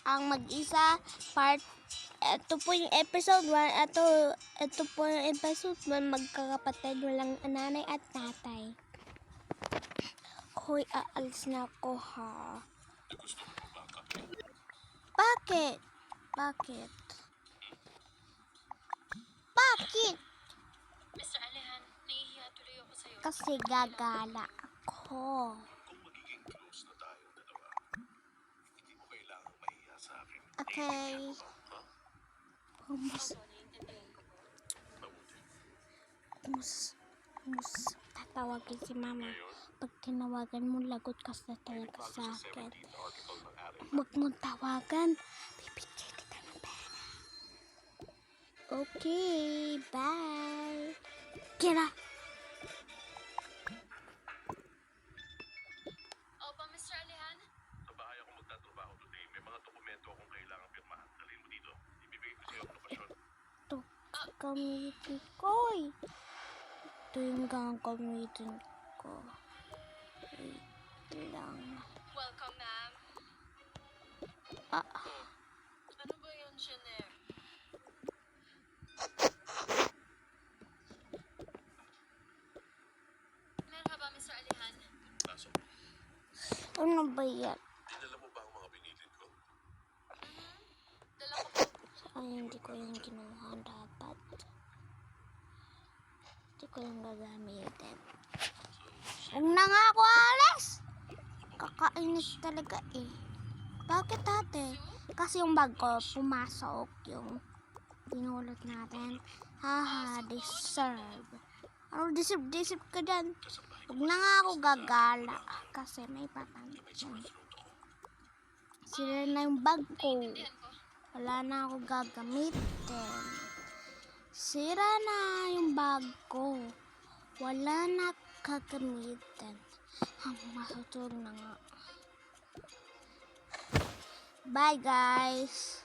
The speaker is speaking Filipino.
ang mag-isa part. Ito po yung episode 1. Ito po yung episode 1. Magkakapatid, walang nanay at tatay. Hoy, aalis na ako ha. Bakit? Bakit? Bakit? Mr. Alehan, nahihiya tuloy ako sa'yo. Kasi gagala ako. Kung magiging close na tayong dalawa, hindi mo kailangang mahiya sa akin. Okay. Ha? Humus. Naiintindihan ko po. Mabuti. Humus. Tatawagin si mama. Pag tinawagan mo, lagot ka sa talaga sa akin. 17th article ng Arab. Huwag mong tawagan. Bibigyan kita ng pera. Okay, bye. Kira. Opo, Mr. Alehan? Sa bahay ako magtatrabaho today. May mga dokumento akong kailangan pirmahan. Dalhin mo dito. Ibibigay ko sa'yo ang lokasyon. Ito, gagamitin ko. Ito yung gagamitin ko. Wait lang. Welcome, ma'am. Ano ba yun, Jenner? Merhaba, Mr. Alehan. Nasaan? Ano ba yan? Dinala mo ba ang mga binilin ko? Dala ko po. Ay, hindi ko yung kinuha dapat. Hindi ko yung gagamitin. Huwag na nga ako alis! Kakainis talaga eh. Bakit ate? Kasi yung bag ko, pumasok yung pinulot natin. Haha, deserve. Ano deserve ka dyan? Huwag na nga ako gagala. Kasi may patang. Sira na yung bag ko. Naiintindihan ko. Wala na ako gagamitin. Sira na yung bag ko. Wala na gagamitin. Masutulog na nga. Bye guys.